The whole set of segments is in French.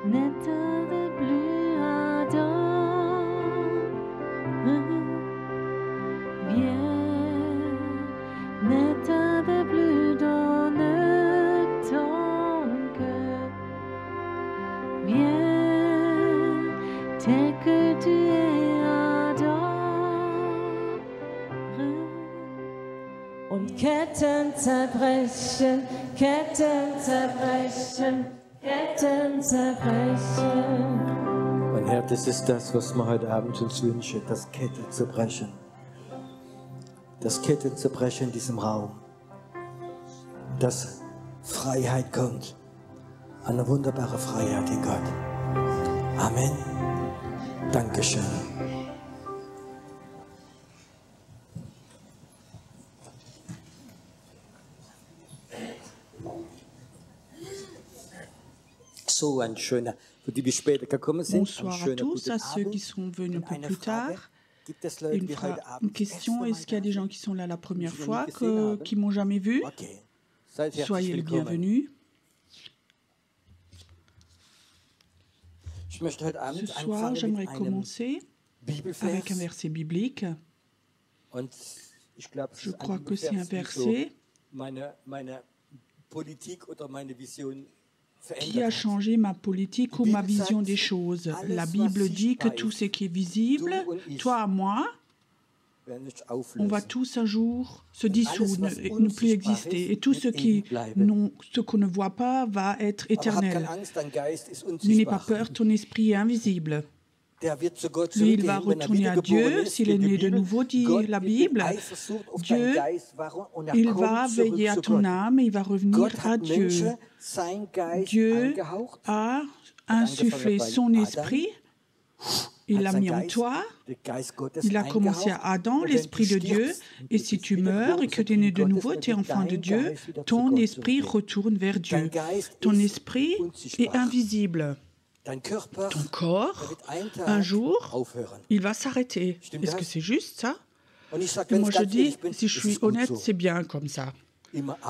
N'état de plus ardent, viens, n'état de plus dans ton cœur, viens, tel que tu es ardent. Und Ketten zerbrechen, Ketten zerbrechen, Ketten zerbrechen. Mein Herr, das ist das, was wir heute Abend uns wünschen, das Kette zu brechen. Das Kette zu brechen in diesem Raum. Dass Freiheit kommt. Eine wunderbare Freiheit in Gott. Amen. Dankeschön. So ein schöner, für die wir später gekommen sind. Bonsoir à tous, à ceux qui sont venus un peu plus tard. Une question, est-ce qu'il y a des gens qui sont là la première fois, qui m'ont jamais vu? Soyez les bienvenus. Ce soir, j'aimerais commencer avec un verset biblique. Je crois que c'est un verset qui a changé ma politique ou ma vision des choses. La Bible dit que tout ce qui est visible, toi, moi, on va tous un jour se dissoudre, ne plus exister. Et tout ce qu'on ne voit pas va être éternel. N'aie pas peur, ton esprit est invisible. Lui, il va retourner à Dieu, s'il est né de nouveau, dit la Bible. Dieu, il va veiller à ton âme et il va revenir à Dieu. Dieu a insufflé son esprit, il l'a mis en toi, il a commencé à Adam, l'esprit de Dieu, et si tu meurs et que tu es né de nouveau, tu es enfant de Dieu, ton esprit retourne vers Dieu. Ton esprit est invisible. Ton corps, un jour, il va s'arrêter. Est-ce que c'est juste ça? Et moi je dis, si je suis honnête, c'est bien comme ça.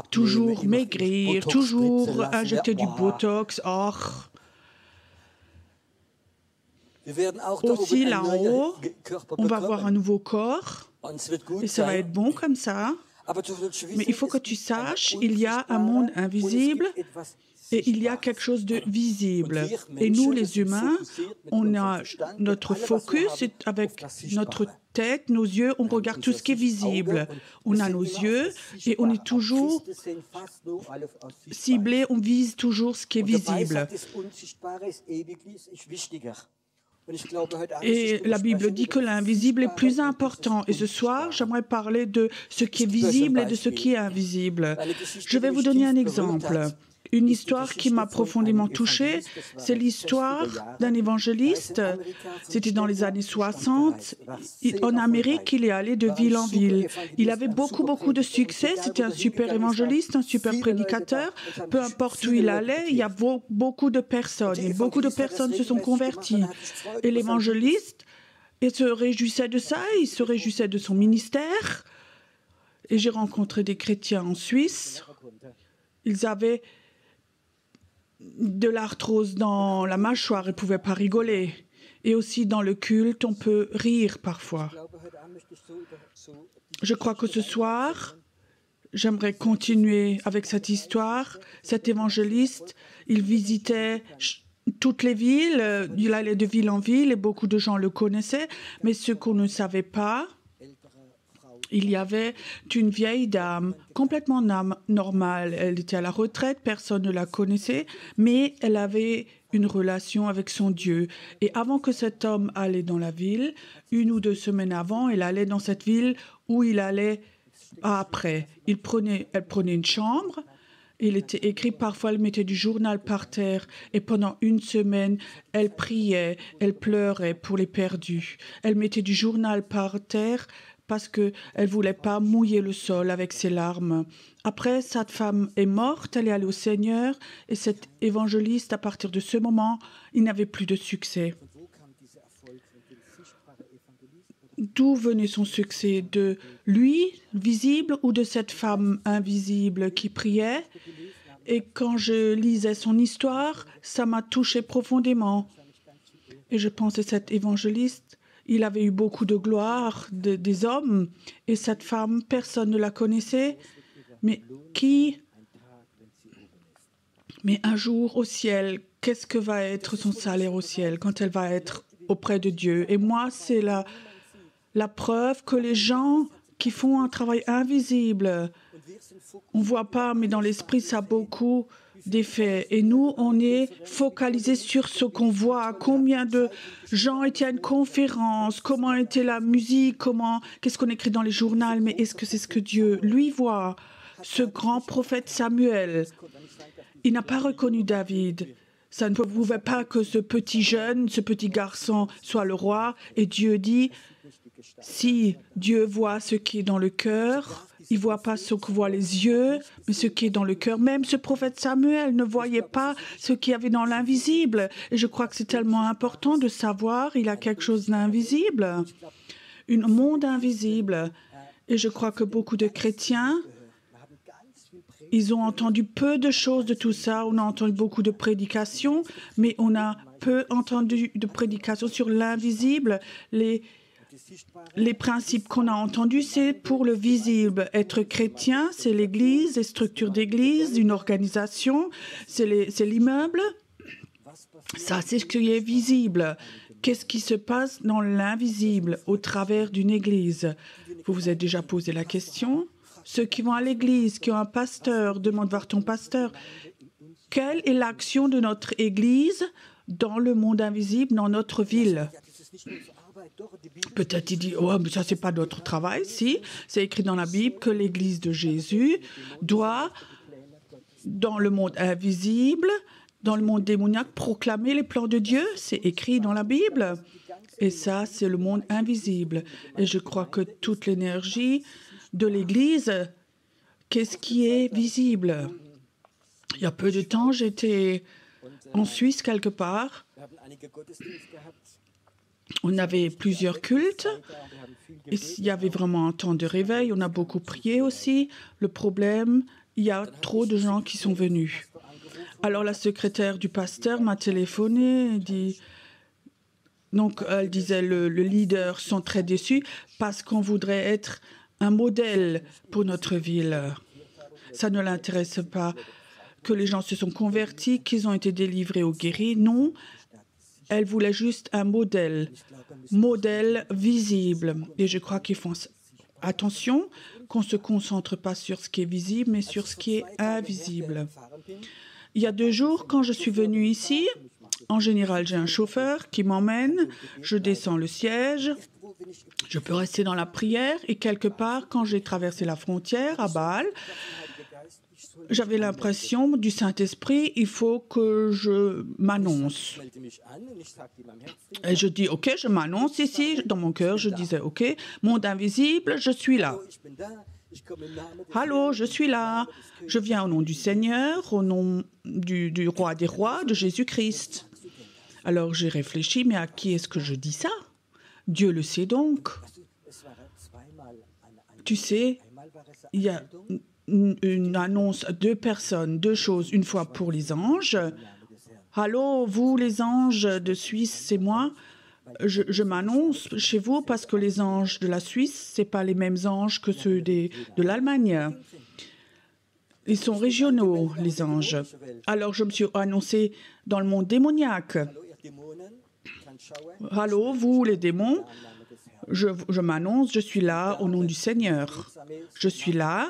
Toujours maigrir, toujours injecter du Botox. Or, aussi là en haut, on va avoir un nouveau corps et ça va être bon comme ça. Mais il faut que tu saches, il y a un monde invisible et il y a quelque chose de visible. Et nous, les humains, on a notre focus avec notre tête, nos yeux, on regarde tout ce qui est visible. On a nos yeux et on est toujours ciblé, on vise toujours ce qui est visible. Et la Bible dit que l'invisible est plus important. Et ce soir, j'aimerais parler de ce qui est visible et de ce qui est invisible. Je vais vous donner un exemple. Une histoire qui m'a profondément touchée, c'est l'histoire d'un évangéliste. C'était dans les années 60. En Amérique, il est allé de ville en ville. Il avait beaucoup de succès. C'était un super évangéliste, un super prédicateur. Peu importe où il allait, il y a beaucoup de personnes. Et beaucoup de personnes se sont converties. Et l'évangéliste, il se réjouissait de ça, il se réjouissait de son ministère. Et j'ai rencontré des chrétiens en Suisse. Ils avaient de l'arthrose dans la mâchoire, ils ne pouvaient pas rigoler. Et aussi dans le culte, on peut rire parfois. Je crois que ce soir, j'aimerais continuer avec cette histoire. Cet évangéliste, il visitait toutes les villes, il allait de ville en ville et beaucoup de gens le connaissaient. Mais ce qu'on ne savait pas, il y avait une vieille dame, complètement normale. Elle était à la retraite, personne ne la connaissait, mais elle avait une relation avec son Dieu. Et avant que cet homme allait dans la ville, 1 ou 2 semaines avant, elle allait dans cette ville où il allait après. Elle prenait une chambre. Il était écrit, parfois elle mettait du journal par terre et pendant 1 semaine, elle priait, elle pleurait pour les perdus. Elle mettait du journal par terre parce qu'elle ne voulait pas mouiller le sol avec ses larmes. Après, cette femme est morte, elle est allée au Seigneur, et cet évangéliste, à partir de ce moment, il n'avait plus de succès. D'où venait son succès? De lui, visible, ou de cette femme invisible qui priait? Et quand je lisais son histoire, ça m'a touché profondément. Et je pense que cet évangéliste, il avait eu beaucoup de gloire des hommes. Et cette femme, personne ne la connaissait. Mais un jour au ciel, qu'est-ce que va être son salaire au ciel quand elle va être auprès de Dieu? Et moi, c'est la preuve que les gens qui font un travail invisible, on ne voit pas, mais dans l'esprit, ça a beaucoup d'effets. Et nous, on est focalisés sur ce qu'on voit. Combien de gens étaient à une conférence? Comment était la musique? Qu'est-ce qu'on écrit dans les journaux? Mais est-ce que c'est ce que Dieu, lui, voit? Ce grand prophète Samuel, il n'a pas reconnu David. Ça ne pouvait pas que ce petit jeune, ce petit garçon soit le roi. Et Dieu dit, si Dieu voit ce qui est dans le cœur, il ne voit pas ce que voient les yeux, mais ce qui est dans le cœur. Même ce prophète Samuel ne voyait pas ce qu'il y avait dans l'invisible. Et je crois que c'est tellement important de savoir, il a quelque chose d'invisible, un monde invisible. Et je crois que beaucoup de chrétiens, ils ont entendu peu de choses de tout ça. On a entendu beaucoup de prédications, mais on a peu entendu de prédications sur l'invisible. Les principes qu'on a entendus, c'est pour le visible. Être chrétien, c'est l'Église, les structures d'Église, une organisation, c'est l'immeuble. Ça, c'est ce qui est visible. Qu'est-ce qui se passe dans l'invisible au travers d'une Église? Vous vous êtes déjà posé la question? Ceux qui vont à l'église, qui ont un pasteur, demande voir ton pasteur. Quelle est l'action de notre église dans le monde invisible, dans notre ville? Peut-être il dit, oh, mais ça, c'est pas notre travail. Si, c'est écrit dans la Bible que l'église de Jésus doit, dans le monde invisible, dans le monde démoniaque, proclamer les plans de Dieu. C'est écrit dans la Bible. Et ça, c'est le monde invisible. Et je crois que toute l'énergie de l'Église, qu'est-ce qui est visible? Il y a peu de temps, j'étais en Suisse quelque part. On avait plusieurs cultes. Et il y avait vraiment un temps de réveil. On a beaucoup prié aussi. Le problème, il y a trop de gens qui sont venus. Alors la secrétaire du pasteur m'a téléphoné et dit... Donc, elle disait, le leader sont très déçus parce qu'on voudrait être un modèle pour notre ville. Ça ne l'intéresse pas que les gens se sont convertis, qu'ils ont été délivrés ou guéris. Non, elle voulait juste un modèle visible. Et je crois qu'ils font attention qu'on ne se concentre pas sur ce qui est visible, mais sur ce qui est invisible. Il y a 2 jours, quand je suis venue ici, en général, j'ai un chauffeur qui m'emmène, je descends le siège, je peux rester dans la prière et quelque part, quand j'ai traversé la frontière à Bâle, j'avais l'impression du Saint-Esprit, il faut que je m'annonce. Et je dis, OK, je m'annonce ici, dans mon cœur, je disais, OK, monde invisible, je suis là. Allô, je suis là. Je viens au nom du Seigneur, au nom du roi des rois, de Jésus-Christ. Alors j'ai réfléchi, mais à qui est-ce que je dis ça? Dieu le sait donc. Tu sais, il y a une annonce, 2 personnes, 2 choses. Une fois pour les anges. Allô, vous les anges de Suisse, c'est moi. Je m'annonce chez vous parce que les anges de la Suisse, ce n'est pas les mêmes anges que ceux de l'Allemagne. Ils sont régionaux, les anges. Alors je me suis annoncée dans le monde démoniaque. Allô, vous les démons, je m'annonce, je suis là au nom du Seigneur. Je suis là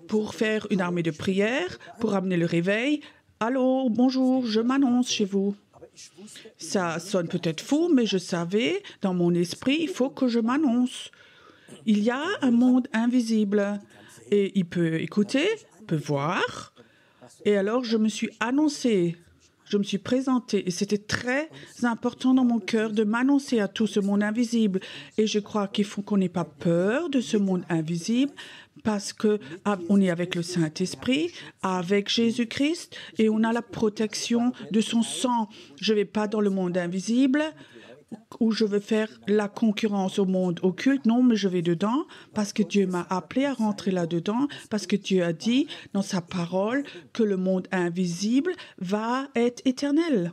pour faire une armée de prière, pour amener le réveil. Allô, bonjour, je m'annonce chez vous. Ça sonne peut-être fou, mais je savais, dans mon esprit, il faut que je m'annonce. Il y a un monde invisible et il peut écouter, peut voir. Et alors, je me suis annoncée, je me suis présentée et c'était très important dans mon cœur de m'annoncer à tout ce monde invisible. Et je crois qu'il faut qu'on n'ait pas peur de ce monde invisible parce qu'on est avec le Saint-Esprit, avec Jésus-Christ et on a la protection de son sang. Je ne vais pas dans le monde invisible où je veux faire la concurrence au monde occulte. Non, mais je vais dedans parce que Dieu m'a appelé à rentrer là-dedans, parce que Dieu a dit dans sa parole que le monde invisible va être éternel.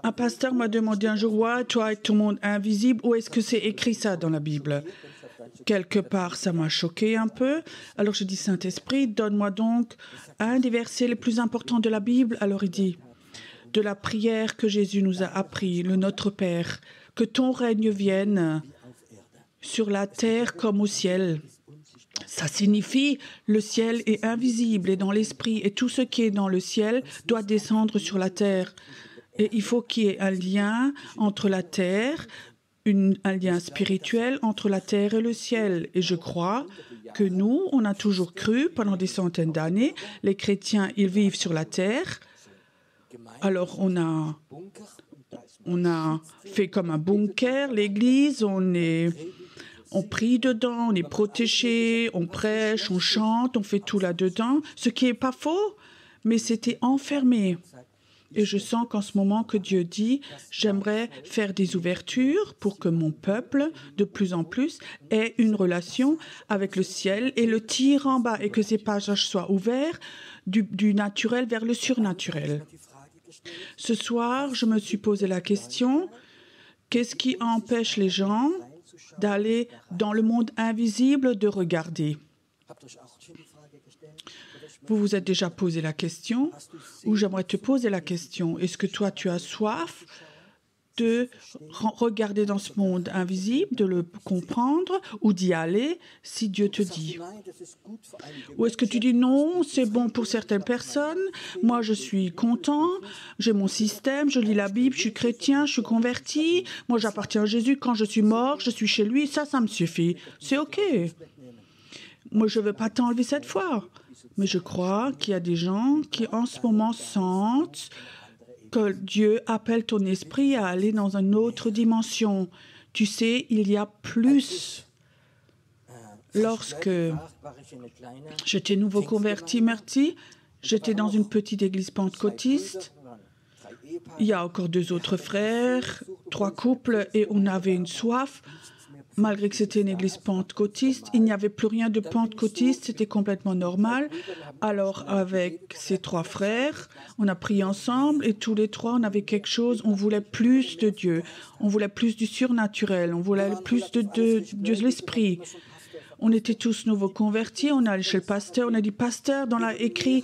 Un pasteur m'a demandé un jour, ouais, toi avec ton monde invisible, où est-ce que c'est écrit ça dans la Bible? Quelque part, ça m'a choqué un peu. Alors je dis, Saint-Esprit, donne-moi donc un des versets les plus importants de la Bible. Alors il dit, de la prière que Jésus nous a appris, le Notre Père, que ton règne vienne sur la terre comme au ciel. Ça signifie le ciel est invisible et dans l'esprit et tout ce qui est dans le ciel doit descendre sur la terre. Et il faut qu'il y ait un lien entre la terre, un lien spirituel entre la terre et le ciel. Et je crois que nous, on a toujours cru pendant des centaines d'années, les chrétiens, ils vivent sur la terre. Alors on a fait comme un bunker, l'église, on prie dedans, on est protégé, on prêche, on chante, on fait tout là-dedans, ce qui n'est pas faux, mais c'était enfermé. Et je sens qu'en ce moment que Dieu dit, j'aimerais faire des ouvertures pour que mon peuple, de plus en plus, ait une relation avec le ciel et le tire en bas et que ces passages soient ouverts du naturel vers le surnaturel. Ce soir, je me suis posé la question, qu'est-ce qui empêche les gens d'aller dans le monde invisible, de regarder? Vous vous êtes déjà posé la question, ou j'aimerais te poser la question. Est-ce que toi, tu as soif de regarder dans ce monde invisible, de le comprendre, ou d'y aller si Dieu te dit? Ou est-ce que tu dis non, c'est bon pour certaines personnes, moi je suis content, j'ai mon système, je lis la Bible, je suis chrétien, je suis converti, moi j'appartiens à Jésus, quand je suis mort, je suis chez lui, ça me suffit, c'est OK. Moi je ne veux pas t'enlever cette foi, mais je crois qu'il y a des gens qui en ce moment sentent que Dieu appelle ton esprit à aller dans une autre dimension. Tu sais, il y a plus. Lorsque j'étais nouveau converti, j'étais dans une petite église pentecôtiste. Il y a encore 2 autres frères, 3 couples, et on avait une soif. Malgré que c'était une église pentecôtiste, il n'y avait plus rien de pentecôtiste, c'était complètement normal. Alors, avec ces 3 frères, on a prié ensemble et tous les 3, on avait quelque chose, on voulait plus de Dieu, on voulait plus du surnaturel, on voulait plus de l'esprit. On était tous nouveaux convertis, on est allé chez le pasteur, on a dit, pasteur, dans la écrit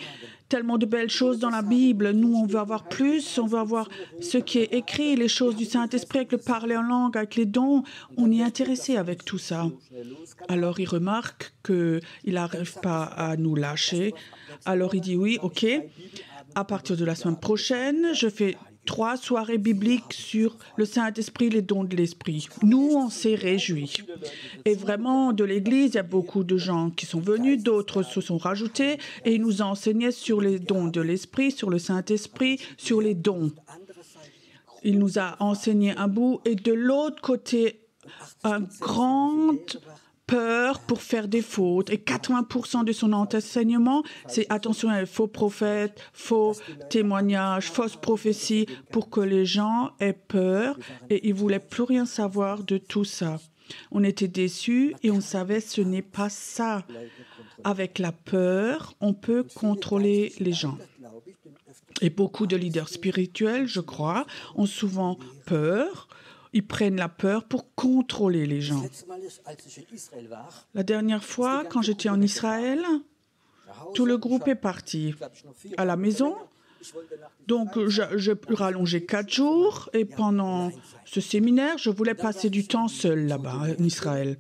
tellement de belles choses dans la Bible, nous on veut avoir plus, on veut avoir ce qui est écrit, les choses du Saint-Esprit, avec le parler en langue, avec les dons, on est intéressé avec tout ça. Alors il remarque qu'il n'arrive pas à nous lâcher, alors il dit oui, ok, à partir de la semaine prochaine, je fais 3 soirées bibliques sur le Saint-Esprit, les dons de l'Esprit. Nous, on s'est réjouis. Et vraiment, de l'Église, il y a beaucoup de gens qui sont venus, d'autres se sont rajoutés, et ils nous enseignaient sur les dons de l'Esprit, sur le Saint-Esprit, sur les dons. Il nous a enseigné un bout, et de l'autre côté, une grande peur pour faire des fautes. Et 80% de son enseignement, c'est attention à faux prophètes, faux témoignages, fausses prophéties, pour que les gens aient peur et ils ne voulaient plus rien savoir de tout ça. On était déçus et on savait que ce n'est pas ça. Avec la peur, on peut contrôler les gens. Et beaucoup de leaders spirituels, je crois, ont souvent peur. Ils prennent la peur pour contrôler les gens. La dernière fois, quand j'étais en Israël, tout le groupe est parti à la maison. Donc, je rallongeais 4 jours et pendant ce séminaire, je voulais passer du temps seul là-bas, en Israël.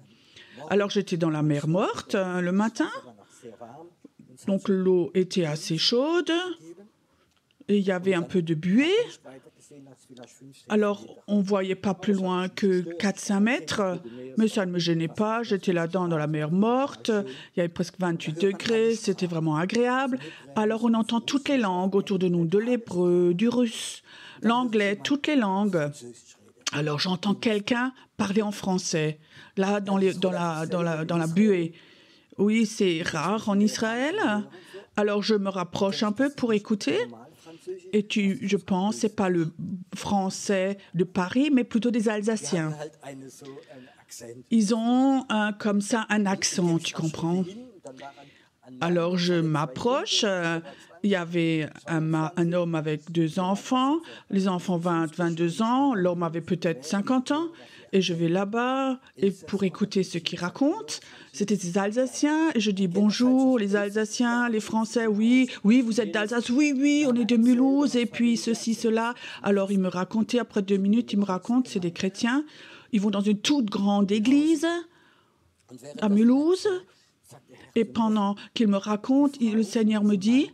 Alors, j'étais dans la mer Morte le matin. Donc, l'eau était assez chaude et il y avait un peu de buée. Alors, on ne voyait pas plus loin que 4-5 mètres, mais ça ne me gênait pas. J'étais là-dedans dans la mer Morte, il y avait presque 28 degrés, c'était vraiment agréable. Alors, on entend toutes les langues autour de nous, de l'hébreu, du russe, l'anglais, toutes les langues. Alors, j'entends quelqu'un parler en français, là, dans la buée. Oui, c'est rare en Israël. Alors, je me rapproche un peu pour écouter. Et je pense, c'est pas le français de Paris, mais plutôt des Alsaciens. Ils ont comme ça un accent, tu comprends? Alors je m'approche. Il y avait un homme avec 2 enfants, les enfants 22 ans, l'homme avait peut-être 50 ans. Et je vais là-bas et pour écouter ce qu'ils racontent. C'était des Alsaciens. Et je dis bonjour, les Alsaciens, les Français, oui, vous êtes d'Alsace, oui, on est de Mulhouse, et puis ceci, cela. Alors, ils me racontaient, après 2 minutes, ils me racontent, c'est des chrétiens. Ils vont dans une toute grande église à Mulhouse. Et pendant qu'ils me racontent, le Seigneur me dit,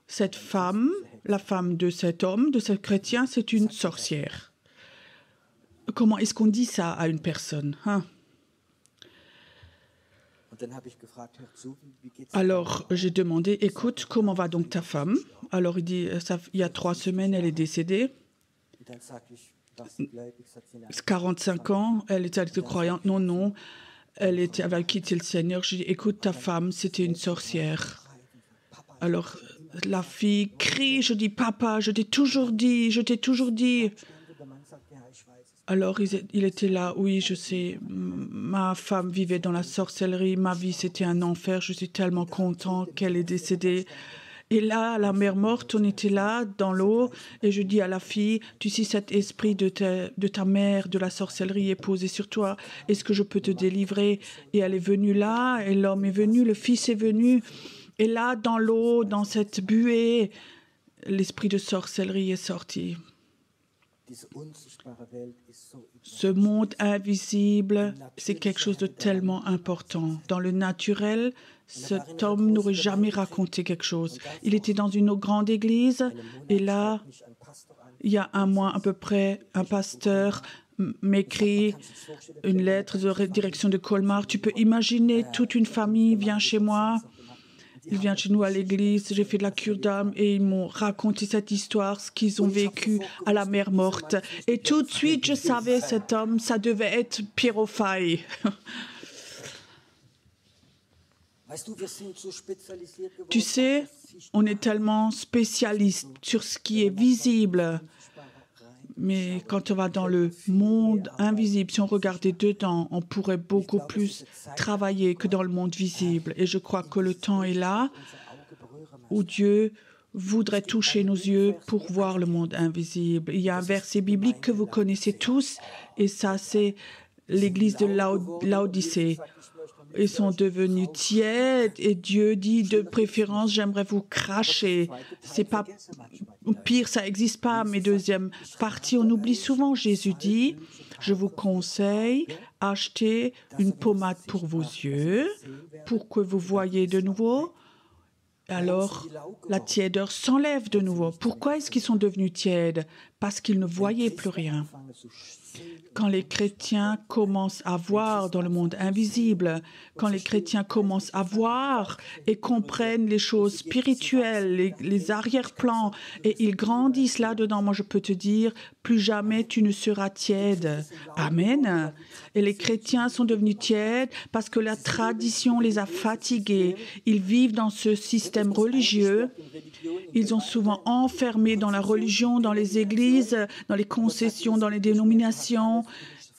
cette femme, la femme de cet homme, de ce chrétien, c'est une sorcière. Comment est-ce qu'on dit ça à une personne, hein? Alors, j'ai demandé, écoute, comment va donc ta femme? Alors, il dit, il y a 3 semaines, elle est décédée. 45 ans, elle était croyante. Non, elle avait quitté le Seigneur. Je dis, écoute, ta femme, c'était une sorcière. Alors, la fille crie, je dis, papa, je t'ai toujours dit. Alors, il était là, oui, je sais, ma femme vivait dans la sorcellerie, ma vie, c'était un enfer, je suis tellement content qu'elle est décédée. Et là, à la mer morte, on était là, dans l'eau, et je dis à la fille, tu sais, cet esprit de ta mère, de la sorcellerie est posé sur toi, est-ce que je peux te délivrer? Et elle est venue là, et l'homme est venu, le fils est venu, et là, dans l'eau, dans cette buée, l'esprit de sorcellerie est sorti. Ce monde invisible, c'est quelque chose de tellement important. Dans le naturel, cet homme n'aurait jamais raconté quelque chose. Il était dans une grande église et là, il y a un mois à peu près, un pasteur m'écrit une lettre de direction de Colmar. Tu peux imaginer, toute une famille vient chez moi. Ils viennent chez nous à l'église, j'ai fait de la cure d'âme et ils m'ont raconté cette histoire, ce qu'ils ont vécu à la mer morte. Et tout de suite, je savais cet homme, ça devait être Piero Fay. Tu sais, on est tellement spécialiste sur ce qui est visible. Mais quand on va dans le monde invisible, si on regardait dedans, on pourrait beaucoup plus travailler que dans le monde visible. Et je crois que le temps est là où Dieu voudrait toucher nos yeux pour voir le monde invisible. Il y a un verset biblique que vous connaissez tous, et ça, c'est l'église de Laodicée. Ils sont devenus tièdes et Dieu dit de préférence j'aimerais vous cracher. C'est pas pire, ça n'existe pas. Mais deuxième partie, on oublie souvent. Jésus dit je vous conseille achetez une pommade pour vos yeux pour que vous voyez de nouveau. Alors la tiédeur s'enlève de nouveau. Pourquoi est-ce qu'ils sont devenus tièdes? Parce qu'ils ne voyaient plus rien. Quand les chrétiens commencent à voir dans le monde invisible, quand les chrétiens commencent à voir et comprennent les choses spirituelles, les arrière-plans, et ils grandissent là-dedans, moi je peux te dire, plus jamais tu ne seras tiède. Amen. Et les chrétiens sont devenus tièdes parce que la tradition les a fatigués. Ils vivent dans ce système religieux. Ils ont souvent enfermé dans la religion, dans les églises, dans les concessions, dans les dénominations.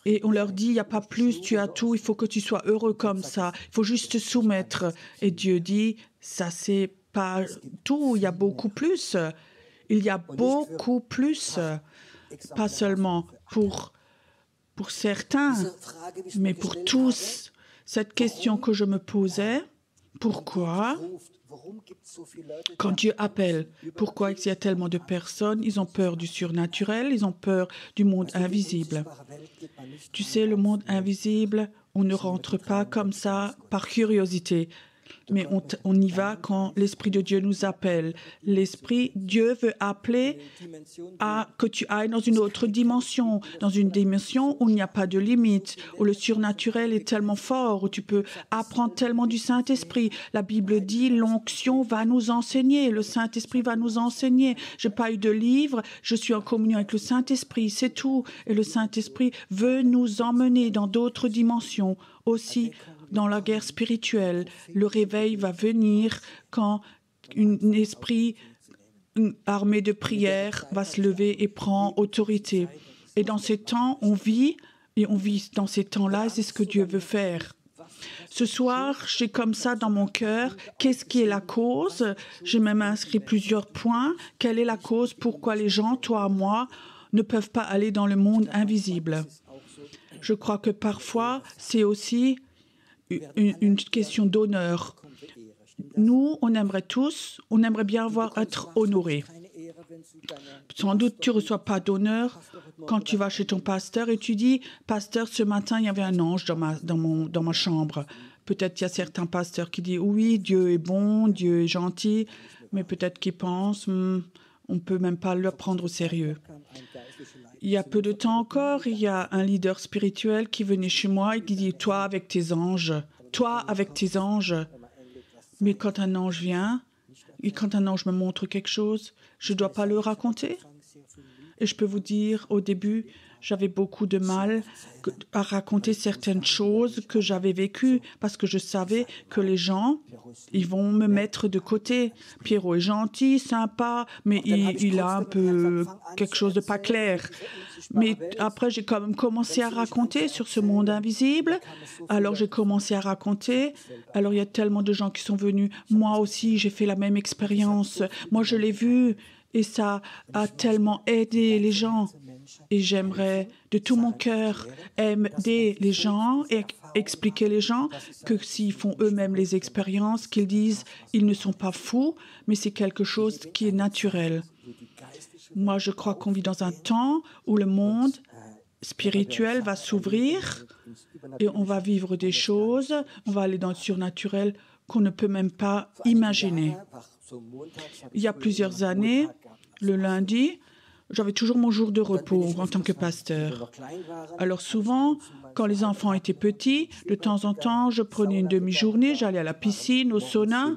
Et on leur dit, il n'y a pas plus, tu as tout, il faut que tu sois heureux comme ça. Il faut juste te soumettre. Et Dieu dit, ça c'est pas tout, il y a beaucoup plus. Il y a beaucoup plus. Pas seulement pour certains, mais pour tous. Cette question que je me posais, pourquoi, quand Dieu appelle, pourquoi il y a tellement de personnes, ils ont peur du surnaturel, ils ont peur du monde invisible. Tu sais, le monde invisible, on ne rentre pas comme ça par curiosité. Mais on y va quand l'Esprit de Dieu nous appelle. Dieu veut appeler à que tu ailles dans une autre dimension, dans une dimension où il n'y a pas de limite, où le surnaturel est tellement fort, où tu peux apprendre tellement du Saint-Esprit. La Bible dit, l'onction va nous enseigner, le Saint-Esprit va nous enseigner. Je n'ai pas eu de livre, je suis en communion avec le Saint-Esprit, c'est tout. Et le Saint-Esprit veut nous emmener dans d'autres dimensions aussi. Dans la guerre spirituelle, le réveil va venir quand un esprit une armée de prière va se lever et prend autorité. Et dans ces temps, on vit dans ces temps-là, c'est ce que Dieu veut faire. Ce soir, j'ai comme ça dans mon cœur, qu'est-ce qui est la cause? J'ai même inscrit plusieurs points. Quelle est la cause? Pourquoi les gens, toi, moi, ne peuvent pas aller dans le monde invisible? Je crois que parfois, c'est aussi une question d'honneur. Nous, on aimerait bien être honorés. Sans doute, tu ne reçois pas d'honneur quand tu vas chez ton pasteur et tu dis « Pasteur, ce matin, il y avait un ange dans ma chambre. » Peut-être il y a certains pasteurs qui disent « Oui, Dieu est bon, Dieu est gentil. » Mais peut-être qu'ils pensent « on ne peut même pas le prendre au sérieux. » Il y a peu de temps encore, il y a un leader spirituel qui venait chez moi et qui dit « Toi avec tes anges, toi avec tes anges. » Mais quand un ange vient, et quand un ange me montre quelque chose, je ne dois pas le raconter. Et je peux vous dire, au début, j'avais beaucoup de mal à raconter certaines choses que j'avais vécues parce que je savais que les gens, ils vont me mettre de côté. Pierrot est gentil, sympa, mais il a un peu quelque chose de pas clair. Mais après, j'ai quand même commencé à raconter sur ce monde invisible. Alors, j'ai commencé à raconter. Alors, il y a tellement de gens qui sont venus. Moi aussi, j'ai fait la même expérience. Moi, je l'ai vu. Et ça a tellement aidé les gens. Et j'aimerais de tout mon cœur aider les gens et expliquer les gens que s'ils font eux-mêmes les expériences, qu'ils disent ils ne sont pas fous, mais c'est quelque chose qui est naturel. Moi, je crois qu'on vit dans un temps où le monde spirituel va s'ouvrir et on va vivre des choses, on va aller dans le surnaturel qu'on ne peut même pas imaginer. Il y a plusieurs années, le lundi, j'avais toujours mon jour de repos en tant que pasteur. Alors souvent, quand les enfants étaient petits, de temps en temps, je prenais une demi-journée, j'allais à la piscine, au sauna.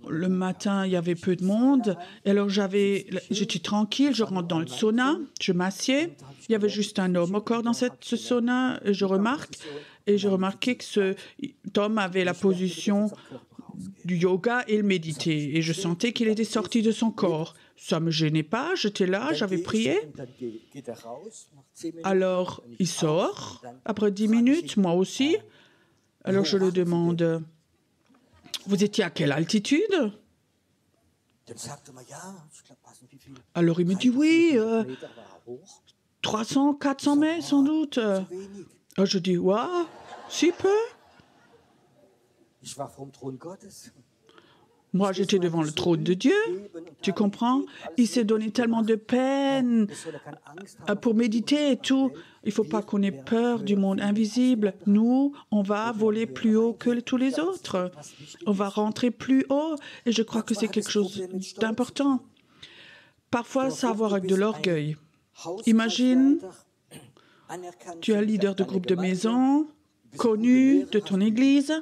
Le matin, il y avait peu de monde. Et alors j'étais tranquille, je rentre dans le sauna, je m'assieds. Il y avait juste un homme encore dans ce sauna. Et je remarquais que cet homme avait la position du yoga et le méditer. Et je sentais qu'il était sorti de son corps. Ça ne me gênait pas, j'étais là, j'avais prié. Alors, il sort. Après 10 minutes, moi aussi. Alors, je le demande, vous étiez à quelle altitude? Alors, il me dit, oui, 300, 400 mètres, sans doute. Alors, je dis, waouh, si peu. Moi, j'étais devant le trône de Dieu, tu comprends? Il s'est donné tellement de peine pour méditer et tout. Il ne faut pas qu'on ait peur du monde invisible. Nous, on va voler plus haut que tous les autres. On va rentrer plus haut. Et je crois que c'est quelque chose d'important. Parfois, ça a à voir avec de l'orgueil. Imagine, tu es un leader de groupe de maison, connu de ton église.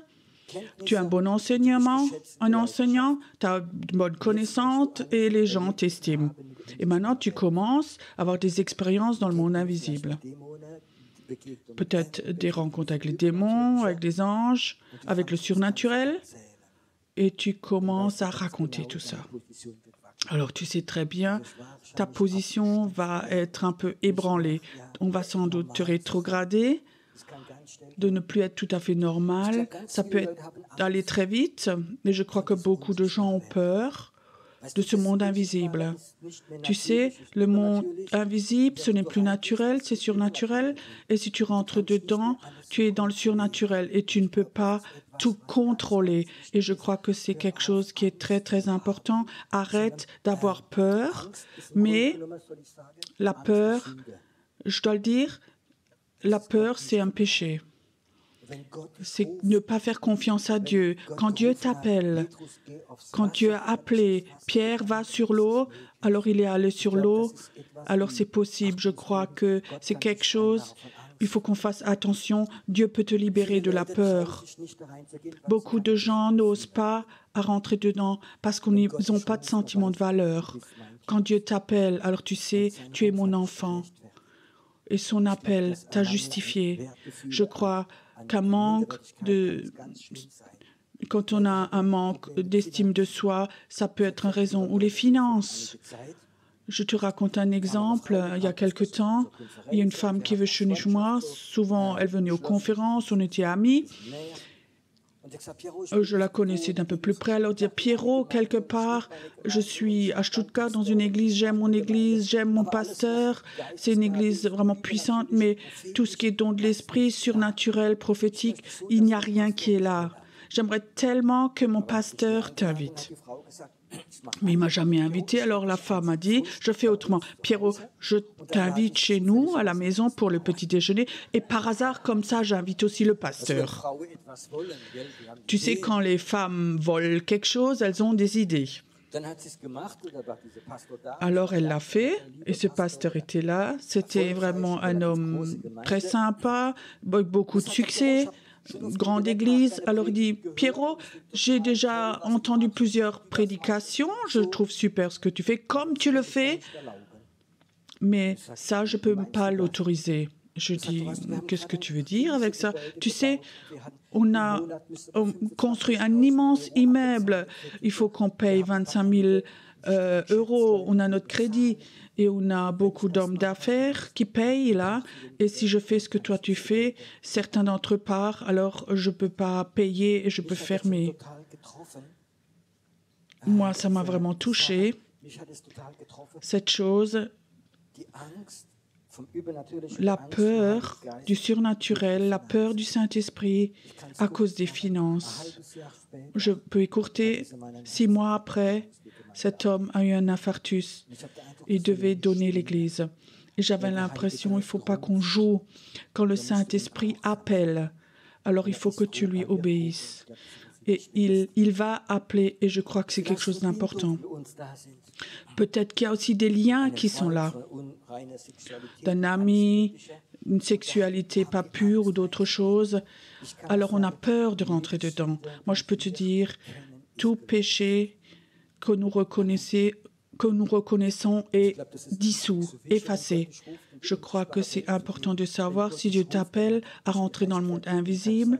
Tu as un bon enseignant, tu as de bonnes connaissances et les gens t'estiment. Et maintenant, tu commences à avoir des expériences dans le monde invisible. Peut-être des rencontres avec les démons, avec les anges, avec le surnaturel. Et tu commences à raconter tout ça. Alors, tu sais très bien, ta position va être un peu ébranlée. On va sans doute te rétrograder, de ne plus être tout à fait normal. Ça peut aller très vite, mais je crois que beaucoup de gens ont peur de ce monde invisible. Tu sais, le monde invisible, ce n'est plus naturel, c'est surnaturel. Et si tu rentres dedans, tu es dans le surnaturel et tu ne peux pas tout contrôler. Et je crois que c'est quelque chose qui est très, très important. Arrête d'avoir peur, mais la peur, je dois le dire, la peur, c'est un péché. C'est ne pas faire confiance à Dieu. Quand Dieu t'appelle, quand Dieu a appelé, Pierre va sur l'eau, alors il est allé sur l'eau, alors c'est possible. Je crois que c'est quelque chose, il faut qu'on fasse attention. Dieu peut te libérer de la peur. Beaucoup de gens n'osent pas à rentrer dedans parce qu'ils n'ont pas de sentiment de valeur. Quand Dieu t'appelle, alors tu sais, tu es mon enfant. Et son appel t'a justifié. Je crois qu'un manque quand on a un manque d'estime de soi, ça peut être une raison. Ou les finances. Je te raconte un exemple. Il y a quelque temps, il y a une femme qui veut chez moi. Souvent, elle venait aux conférences, on était amis. Je la connaissais d'un peu plus près. Alors dire, Pierrot, quelque part, je suis à Stuttgart dans une église, j'aime mon église, j'aime mon pasteur. C'est une église vraiment puissante, mais tout ce qui est don de l'esprit, surnaturel, prophétique, il n'y a rien qui est là. J'aimerais tellement que mon pasteur t'invite. Mais il ne m'a jamais invité. Alors la femme a dit, je fais autrement. Pierrot, je t'invite chez nous, à la maison, pour le petit déjeuner. Et par hasard, comme ça, j'invite aussi le pasteur. Tu sais, quand les femmes volent quelque chose, elles ont des idées. Alors elle l'a fait, et ce pasteur était là. C'était vraiment un homme très sympa, avec beaucoup de succès. Grande église. Alors il dit, Pierrot, j'ai déjà entendu plusieurs prédications, je trouve super ce que tu fais, comme tu le fais, mais ça, je ne peux pas l'autoriser. Je dis, qu'est-ce que tu veux dire avec ça? Tu sais, on a construit un immense immeuble, il faut qu'on paye 25 000 euros, on a notre crédit. Et on a beaucoup d'hommes d'affaires qui payent là. Et si je fais ce que toi tu fais, certains d'entre eux partent, alors je ne peux pas payer et je peux fermer. Moi, ça m'a vraiment touché, cette chose, la peur du surnaturel, la peur du Saint-Esprit à cause des finances. Je peux écourter, 6 mois après, cet homme a eu un infarctus. Il devait donner l'Église. Et j'avais l'impression, il ne faut pas qu'on joue. Quand le Saint-Esprit appelle, alors il faut que tu lui obéisses. Et il va appeler, et je crois que c'est quelque chose d'important. Peut-être qu'il y a aussi des liens qui sont là. D'un ami, une sexualité pas pure ou d'autres choses. Alors on a peur de rentrer dedans. Moi, je peux te dire, tout péché que nous reconnaissons est dissous, effacé. Je crois que c'est important de savoir si Dieu t'appelle à rentrer dans le monde invisible,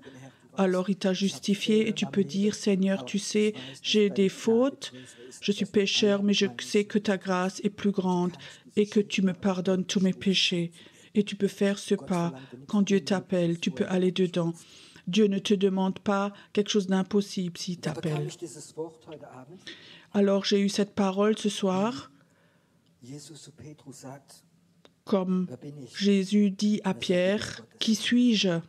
alors il t'a justifié et tu peux dire, Seigneur, tu sais, j'ai des fautes, je suis pécheur, mais je sais que ta grâce est plus grande et que tu me pardonnes tous mes péchés. Et tu peux faire ce pas. Quand Dieu t'appelle, tu peux aller dedans. Dieu ne te demande pas quelque chose d'impossible s'il t'appelle. Alors j'ai eu cette parole ce soir, comme Jésus dit à Pierre, « Qui suis-je »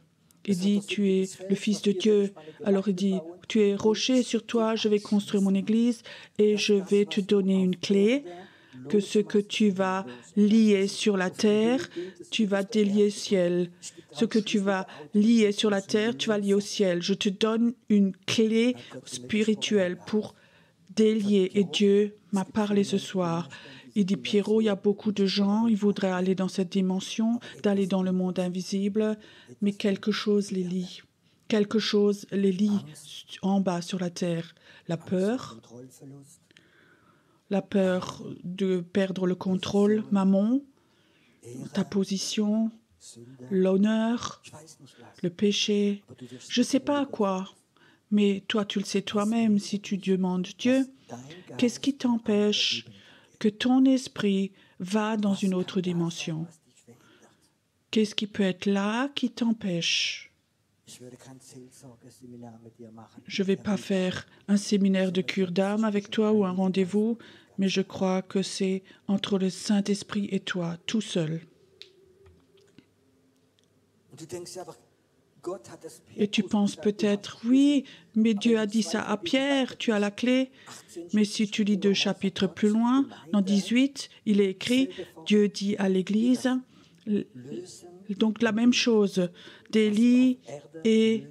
Il dit, « Tu es le Fils de Dieu. » Alors il dit, « Tu es rocher, sur toi, je vais construire mon église et je vais te donner une clé, que ce que tu vas lier sur la terre, tu vas délier au ciel. Ce que tu vas lier sur la terre, tu vas lier au ciel. Je te donne une clé spirituelle pour délier. » Et Dieu m'a parlé ce soir. Il dit, Pierrot, il y a beaucoup de gens, ils voudraient aller dans cette dimension, d'aller dans le monde invisible, mais quelque chose les lie. Quelque chose les lie en bas sur la terre. La peur de perdre le contrôle, mammon, ta position, l'honneur, le péché. Je ne sais pas quoi, mais toi, tu le sais toi-même si tu demandes Dieu. Qu'est-ce qui t'empêche que ton esprit va dans une autre dimension? Qu'est-ce qui peut être là qui t'empêche? Je ne vais pas faire un séminaire de cure d'âme avec toi ou un rendez-vous, mais je crois que c'est entre le Saint-Esprit et toi, tout seul. Et tu penses peut-être, oui, mais Dieu a dit ça à Pierre, tu as la clé. Mais si tu lis 2 chapitres plus loin, dans 18, il est écrit, Dieu dit à l'Église, donc la même chose, délie et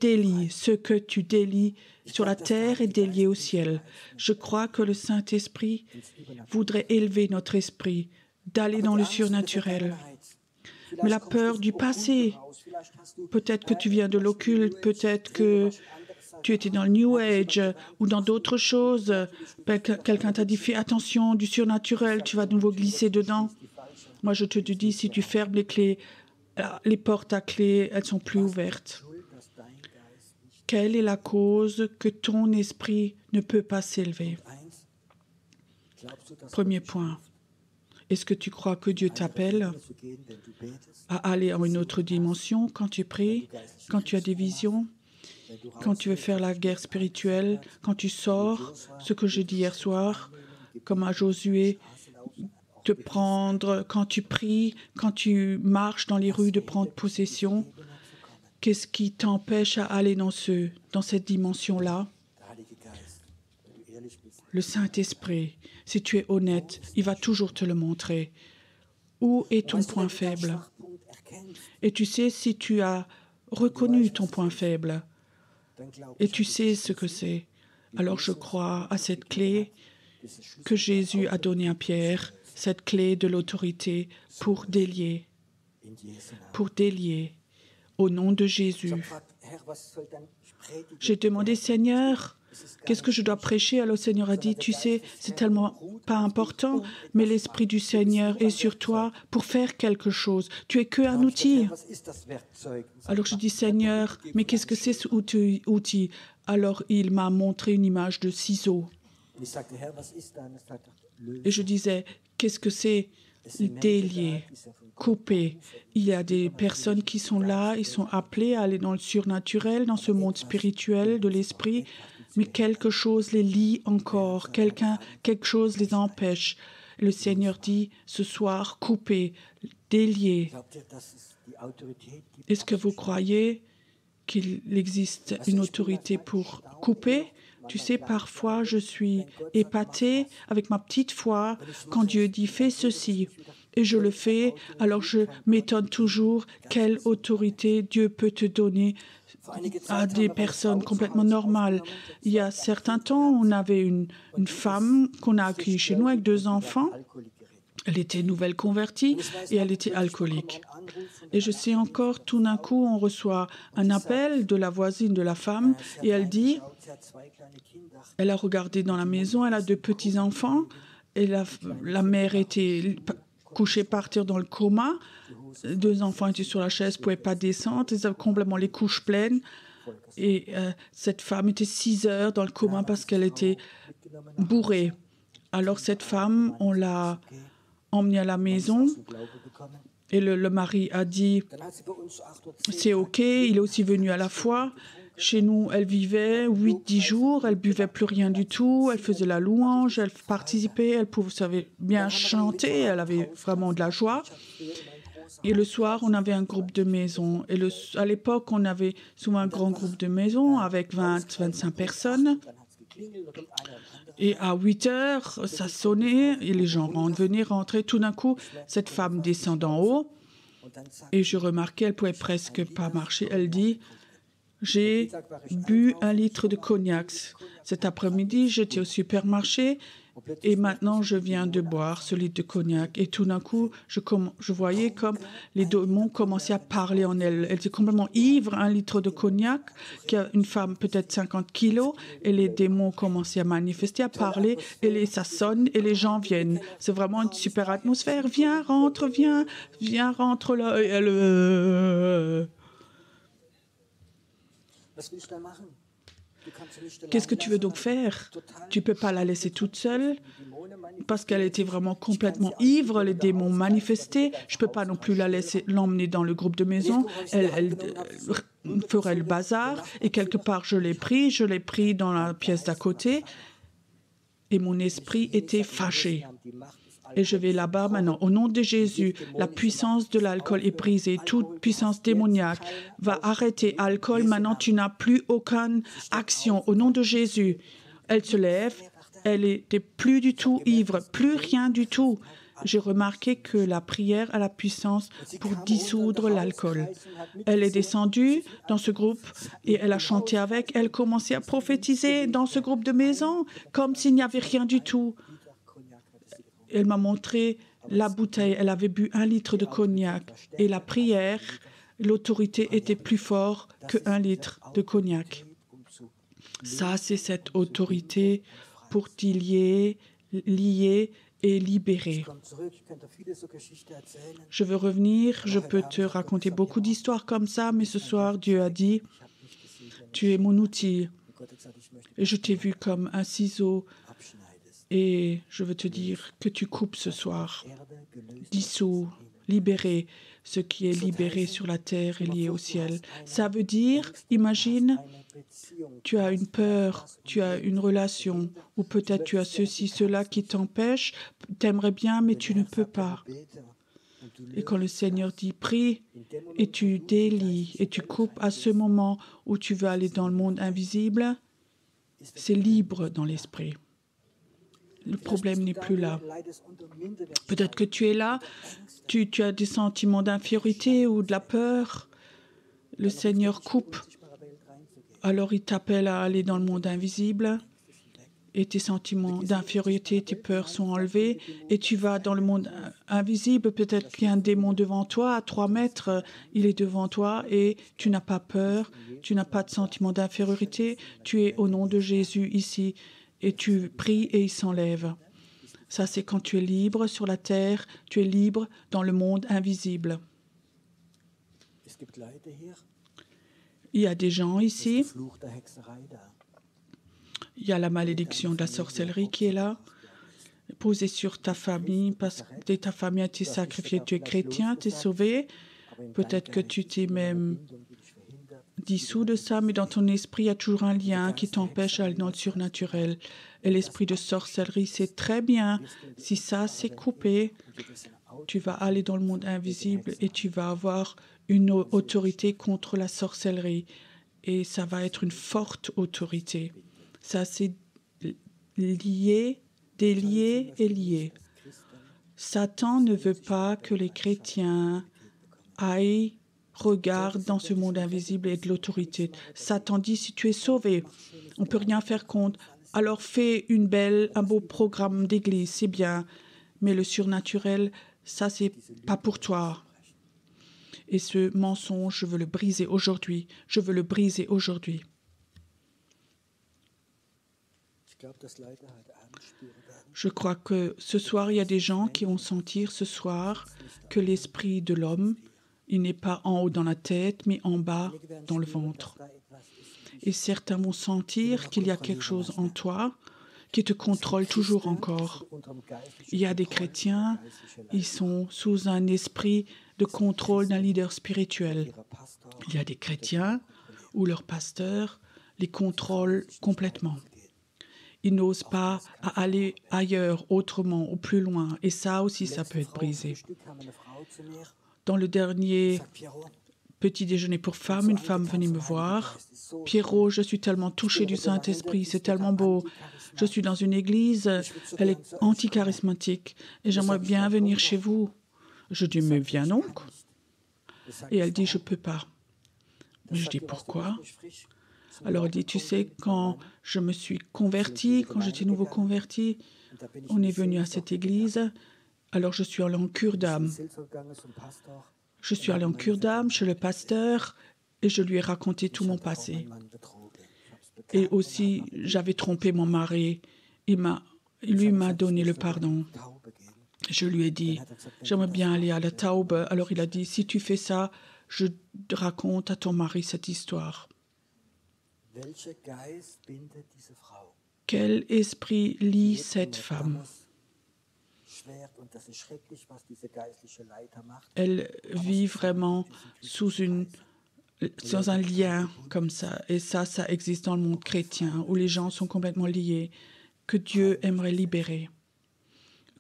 délie. Ce que tu délies sur la terre est délié au ciel. Je crois que le Saint-Esprit voudrait élever notre esprit, d'aller dans le surnaturel. Mais la peur du passé, peut-être que tu viens de l'occulte, peut-être que tu étais dans le New Age ou dans d'autres choses. Quelqu'un t'a dit, fais attention du surnaturel, tu vas de nouveau glisser dedans. Moi, je te dis, si tu fermes les clés, les portes à clé, elles ne sont plus ouvertes. quelle est la cause que ton esprit ne peut pas s'élever? Premier point. Est-ce que tu crois que Dieu t'appelle à aller en une autre dimension quand tu pries, quand tu as des visions, quand tu veux faire la guerre spirituelle, quand tu sors, ce que j'ai dit hier soir, comme à Josué, de prendre, quand tu pries, quand tu marches dans les rues, de prendre possession? Qu'est-ce qui t'empêche à aller dans cette dimension-là? Le Saint-Esprit, si tu es honnête, il va toujours te le montrer. Où est ton point faible? Et tu sais, si tu as reconnu ton point faible, et tu sais ce que c'est, alors je crois à cette clé que Jésus a donnée à Pierre, cette clé de l'autorité pour délier, au nom de Jésus. J'ai demandé, Seigneur, qu'est-ce que je dois prêcher? Alors le Seigneur a dit, tu sais, c'est tellement pas important, mais l'Esprit du Seigneur est sur toi pour faire quelque chose. Tu es qu'un outil. Alors je dis, Seigneur, mais qu'est-ce que c'est ce outil? Alors il m'a montré une image de ciseaux. Et je disais, qu'est-ce que c'est? Délier, couper. Il y a des personnes qui sont là, ils sont appelés à aller dans le surnaturel, dans ce monde spirituel de l'esprit, mais quelque chose les lie encore, quelque chose les empêche. Le Seigneur dit, ce soir, couper, délier. Est-ce que vous croyez qu'il existe une autorité pour couper? Tu sais, parfois, je suis épatée avec ma petite foi quand Dieu dit « fais ceci ». Et je le fais, alors je m'étonne toujours quelle autorité Dieu peut te donner à des personnes complètement normales. Il y a certains temps, on avait une femme qu'on a accueillie chez nous avec 2 enfants. Elle était nouvelle convertie et elle était alcoolique. Et je sais encore, tout d'un coup, on reçoit un appel de la voisine de la femme et elle dit, elle a regardé dans la maison, elle a 2 petits-enfants et la mère était couchée par terre dans le coma. 2 enfants étaient sur la chaise, ne pouvaient pas descendre, ils avaient complètement les couches pleines. Et cette femme était 6 heures dans le coma parce qu'elle était bourrée. Alors cette femme, on l'a emmenée à la maison et le mari a dit « c'est OK », il est aussi venu à la foi. Chez nous, elle vivait 8-10 jours, elle buvait plus rien du tout, elle faisait la louange, elle participait, elle savait bien chanter, elle avait vraiment de la joie. Et le soir, on avait un groupe de maison. Et à l'époque, on avait souvent un grand groupe de maison avec 20-25 personnes. Et à 8 heures, ça sonnait et les gens venaient rentrer. Tout d'un coup, cette femme descend d'en haut et je remarquais, elle ne pouvait presque pas marcher. Elle dit, j'ai bu 1 litre de cognac. Cet après-midi, j'étais au supermarché et maintenant, je viens de boire ce litre de cognac. Et tout d'un coup, je voyais comme les démons commençaient à parler en elle. Elle était complètement ivre, 1 litre de cognac, qui a une femme peut-être 50 kilos, et les démons commençaient à manifester, à parler, et ça sonne, et les gens viennent. C'est vraiment une super atmosphère. Viens, rentre là. Et elle... Qu'est-ce que tu veux donc faire? Tu ne peux pas la laisser toute seule parce qu'elle était vraiment complètement ivre, les démons manifestés. Je ne peux pas non plus l'emmener dans le groupe de maison. Elle ferait le bazar. Et quelque part, je l'ai pris dans la pièce d'à côté et mon esprit était fâché. Et je vais là-bas maintenant. Au nom de Jésus, la puissance de l'alcool est brisée. Toute puissance démoniaque va arrêter. Alcool, maintenant, tu n'as plus aucune action. Au nom de Jésus, elle se lève. Elle n'était plus du tout ivre, plus rien du tout. J'ai remarqué que la prière a la puissance pour dissoudre l'alcool. Elle est descendue dans ce groupe et elle a chanté avec. Elle commençait à prophétiser dans ce groupe de maison comme s'il n'y avait rien du tout. Elle m'a montré la bouteille. Elle avait bu 1 litre de cognac. Et la prière, l'autorité était plus forte que 1 litre de cognac. Ça, c'est cette autorité pour lier et libérer. Je veux revenir. Je peux te raconter beaucoup d'histoires comme ça, mais ce soir, Dieu a dit, Tu es mon outil. Et je t'ai vu comme un ciseau. Et je veux te dire que tu coupes ce soir. Dissous, libéré. Ce qui est libéré sur la terre est lié au ciel. Ça veut dire, imagine, tu as une peur, tu as une relation, ou peut-être tu as ceci, cela qui t'empêche, t'aimerais bien, mais tu ne peux pas. Et quand le Seigneur dit prie, et tu délies, et tu coupes à ce moment où tu veux aller dans le monde invisible, c'est libre dans l'esprit. Le problème n'est plus là. Peut-être que tu es là, tu as des sentiments d'infériorité ou de la peur. Le Seigneur coupe. Alors il t'appelle à aller dans le monde invisible et tes sentiments d'infériorité, tes peurs sont enlevés et tu vas dans le monde invisible. Peut-être qu'il y a un démon devant toi, à 3 mètres, il est devant toi et tu n'as pas peur, tu n'as pas de sentiment d'infériorité. Tu es au nom de Jésus ici et tu pries et il s'enlève. Ça, c'est quand tu es libre sur la terre, tu es libre dans le monde invisible. Il y a des gens ici, il y a la malédiction de la sorcellerie qui est là, posée sur ta famille, parce que ta famille a été sacrifiée, tu es chrétien, tu es sauvé. Peut-être que tu t'es même dissous de ça, mais dans ton esprit, il y a toujours un lien qui t'empêche d'aller dans le surnaturel. Et l'esprit de sorcellerie, c'est très bien. Si ça, c'est coupé, tu vas aller dans le monde invisible et tu vas avoir une autorité contre la sorcellerie. Et ça va être une forte autorité. Ça, c'est lié, délié et lié. Satan ne veut pas que les chrétiens aillent, regardent dans ce monde invisible et de l'autorité. Satan dit, si tu es sauvé, on ne peut rien faire contre. Alors fais un beau programme d'église, c'est bien. Mais le surnaturel, ça, c'est pas pour toi. Et ce mensonge, je veux le briser aujourd'hui. Je veux le briser aujourd'hui. Je crois que ce soir, il y a des gens qui vont sentir ce soir que l'esprit de l'homme, il n'est pas en haut dans la tête, mais en bas dans le ventre. Et certains vont sentir qu'il y a quelque chose en toi qui te contrôle toujours encore. Il y a des chrétiens, ils sont sous un esprit de contrôle d'un leader spirituel. Il y a des chrétiens où leur pasteur les contrôle complètement. Ils n'osent pas aller ailleurs, autrement, ou plus loin. Et ça aussi, ça peut être brisé. Dans le dernier petit déjeuner pour femmes, une femme venait me voir. « Pierrot, je suis tellement touchée du Saint-Esprit, c'est tellement beau. Je suis dans une église, elle est anti-charismatique et j'aimerais bien venir chez vous. » Je dis « Mais viens donc. » Et elle dit « Je ne peux pas. » Je dis « Pourquoi ?» Alors elle dit « Tu sais, quand je me suis convertie, quand j'étais nouveau convertie, on est venu à cette église, alors je suis allée en cure d'âme. Je suis allée en cure d'âme chez le pasteur et je lui ai raconté tout mon passé. Et aussi, j'avais trompé mon mari. Lui m'a donné le pardon. Je lui ai dit, j'aimerais bien aller à la Taube. Alors il a dit, si tu fais ça, je raconte à ton mari cette histoire. Quel esprit lie cette femme? Elle vit vraiment dans un lien comme ça. Et ça existe dans le monde chrétien, où les gens sont complètement liés, que Dieu aimerait libérer.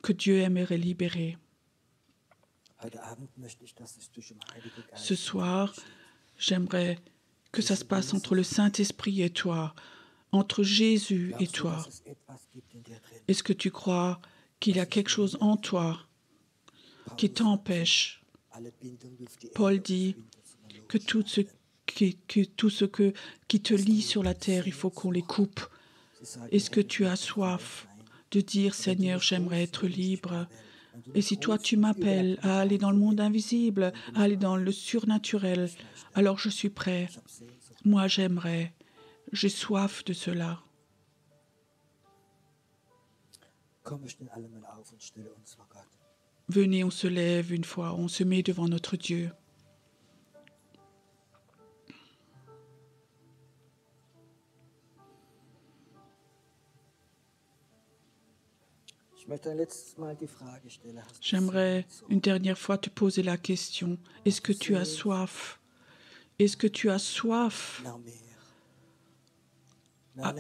Que Dieu aimerait libérer. Ce soir, j'aimerais que ça se passe entre le Saint-Esprit et toi, entre Jésus et toi. Est-ce que tu crois qu'il y a quelque chose en toi qui t'empêche? Paul dit que tout ce qui te lie sur la terre, il faut qu'on les coupe. Est-ce que tu as soif de dire, Seigneur, j'aimerais être libre? Et si toi, tu m'appelles à aller dans le monde invisible, à aller dans le surnaturel, alors je suis prêt. Moi, j'aimerais. J'ai soif de cela. Venez, on se lève une fois, on se met devant notre Dieu. J'aimerais une dernière fois te poser la question. Est-ce que tu as soif? Est-ce que tu as soif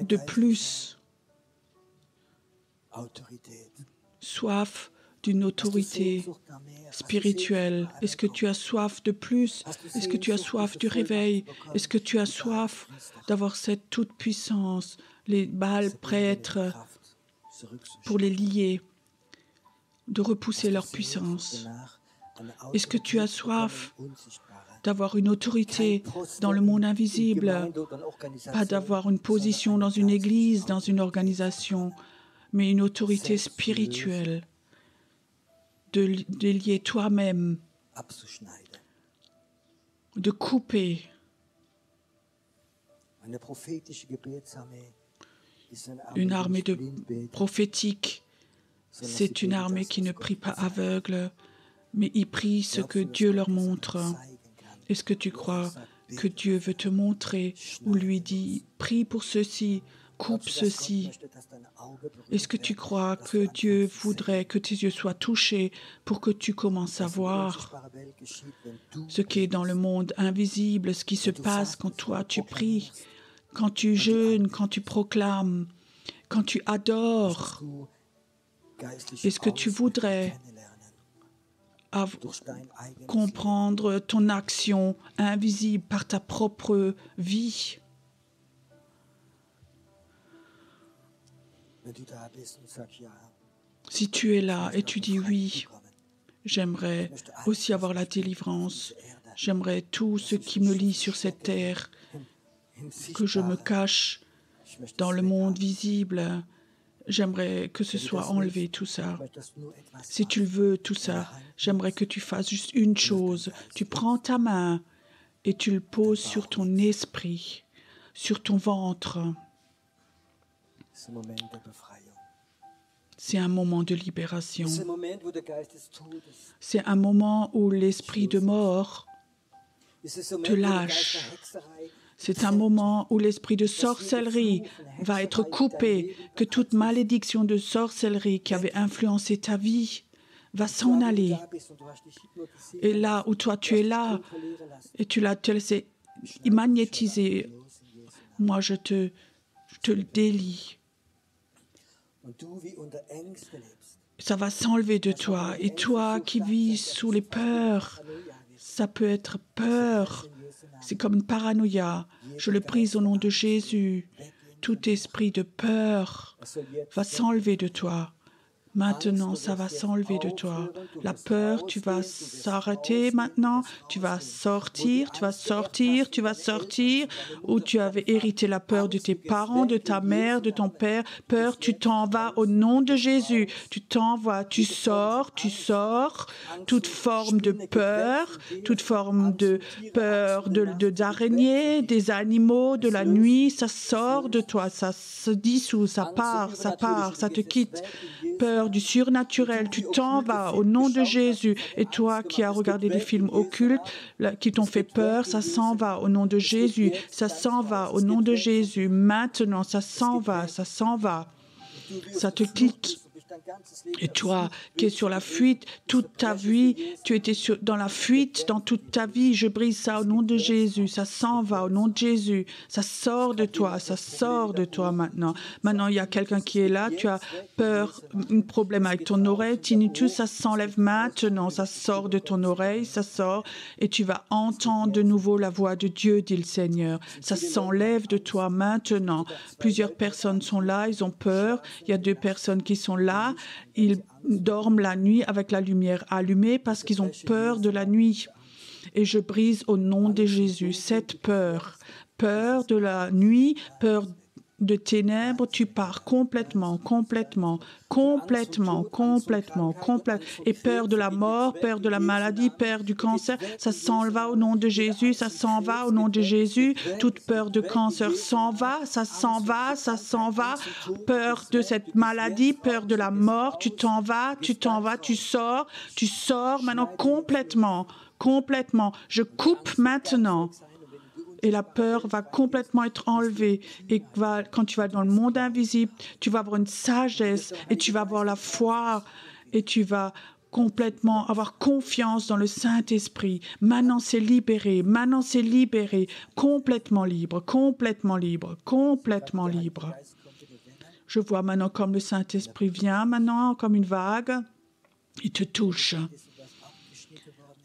de plus? Soif d'une autorité spirituelle. Est-ce que tu as soif de plus? Est-ce que tu as soif du réveil? Est-ce que tu as soif d'avoir cette toute-puissance? Les Baals prêtres, pour les lier, de repousser leur puissance. Est-ce que tu as soif d'avoir une autorité dans le monde invisible, pas d'avoir une position dans une église, dans une organisation, mais une autorité spirituelle, de lier toi-même, de couper. Une armée de prophétique, c'est une armée qui ne prie pas aveugle, mais ils prient ce que Dieu leur montre. Est-ce que tu crois que Dieu veut te montrer ou lui dit « Prie pour ceci, coupe ceci ». Est-ce que tu crois que Dieu voudrait que tes yeux soient touchés pour que tu commences à voir ce qui est dans le monde invisible, ce qui se passe quand toi tu pries, quand tu jeûnes, quand tu proclames, quand tu adores? Est-ce que tu voudrais comprendre ton action invisible par ta propre vie? Si tu es là et tu dis oui, j'aimerais aussi avoir la délivrance, j'aimerais tout ce qui me lie sur cette terre, que je me cache dans le monde visible, j'aimerais que ce soit enlevé tout ça. Si tu le veux, tout ça, j'aimerais que tu fasses juste une chose. Tu prends ta main et tu le poses sur ton esprit, sur ton ventre. C'est un moment de libération. C'est un moment où l'esprit de mort te lâche. C'est un moment où l'esprit de sorcellerie va être coupé, que toute malédiction de sorcellerie qui avait influencé ta vie va s'en aller. Et là où toi tu es là, et tu l'as laissé magnétiser, moi je te délie. Ça va s'enlever de toi. Et toi qui vis sous les peurs, ça peut être peur. C'est comme une paranoïa. Je le prie au nom de Jésus. Tout esprit de peur va s'enlever de toi. Maintenant, ça va s'enlever de toi. La peur, tu vas s'arrêter maintenant. Tu vas sortir, tu vas sortir, tu vas sortir. Où tu avais hérité la peur de tes parents, de ta mère, de ton père. Peur, tu t'en vas au nom de Jésus. Tu t'en vas, tu sors. Toute forme de peur, toute forme de peur d'araignée, des animaux, de la nuit, ça sort de toi. Ça se dissout, ça part, ça te quitte. Peur du surnaturel, tu t'en vas au nom de Jésus. Et toi qui as regardé des films occultes qui t'ont fait peur, ça s'en va au nom de Jésus. Ça s'en va au nom de Jésus. Maintenant, ça s'en va. Ça te quitte. Et toi qui es sur la fuite toute ta vie, tu étais dans la fuite dans toute ta vie, je brise ça au nom de Jésus, ça s'en va au nom de Jésus, ça sort de toi maintenant. Maintenant, il y a quelqu'un qui est là, tu as peur, un problème avec ton oreille, tinnitus, ça s'enlève maintenant, ça sort de ton oreille, ça sort, et tu vas entendre de nouveau la voix de Dieu, dit le Seigneur. Ça s'enlève de toi maintenant. Plusieurs personnes sont là, ils ont peur, il y a 2 personnes qui sont là, ils dorment la nuit avec la lumière allumée parce qu'ils ont peur de la nuit. Et je brise au nom de Jésus cette peur de la nuit, peur de ténèbres, tu pars complètement. Et peur de la mort, peur de la maladie, peur du cancer, ça s'en va au nom de Jésus, ça s'en va au nom de Jésus. Toute peur de cancer s'en va, ça s'en va. Peur de cette maladie, peur de la mort, tu t'en vas, tu sors maintenant complètement. Je coupe maintenant. Et la peur va complètement être enlevée. Et quand tu vas dans le monde invisible, tu vas avoir une sagesse et tu vas avoir la foi et tu vas complètement avoir confiance dans le Saint-Esprit. Maintenant, c'est libéré. Maintenant, c'est libéré. Complètement libre, complètement libre, complètement libre. Je vois maintenant comme le Saint-Esprit vient maintenant, comme une vague. Il te touche.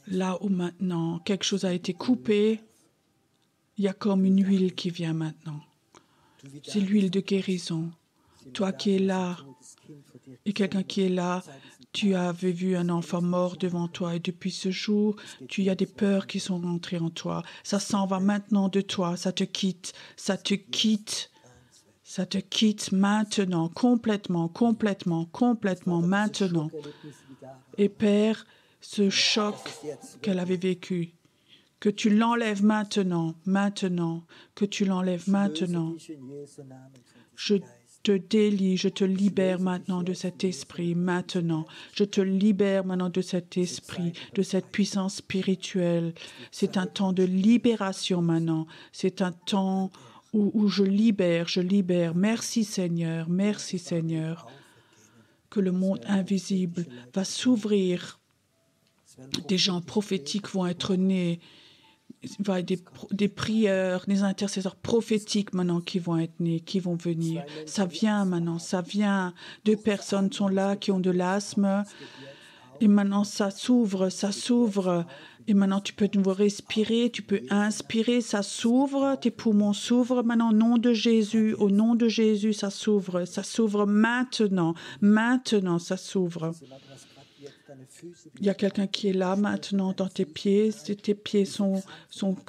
Là où maintenant, quelque chose a été coupé, il y a comme une huile qui vient maintenant. C'est l'huile de guérison. Toi qui es là, et quelqu'un qui est là, tu avais vu un enfant mort devant toi et depuis ce jour, tu as des peurs qui sont rentrées en toi. Ça s'en va maintenant de toi, ça te quitte, ça te quitte. Ça te quitte maintenant, complètement, complètement, complètement, maintenant. Et Père, ce choc qu'elle avait vécu, que tu l'enlèves maintenant, maintenant, que tu l'enlèves maintenant. Je te délie, je te libère maintenant de cet esprit, maintenant. Je te libère maintenant de cet esprit, de cette puissance spirituelle. C'est un temps de libération maintenant. C'est un temps où je libère, je libère. Merci Seigneur, merci Seigneur. Que le monde invisible va s'ouvrir. Des gens prophétiques vont être nés. Il va y avoir des prieurs, des intercesseurs prophétiques maintenant qui vont être nés, qui vont venir. Ça vient maintenant, ça vient. 2 personnes sont là qui ont de l'asthme. Et maintenant, ça s'ouvre, ça s'ouvre. Et maintenant, tu peux de nouveau respirer, tu peux inspirer, ça s'ouvre, tes poumons s'ouvrent. Maintenant, au nom de Jésus, ça s'ouvre maintenant. Maintenant, ça s'ouvre. Il y a quelqu'un qui est là maintenant dans tes pieds. Tes pieds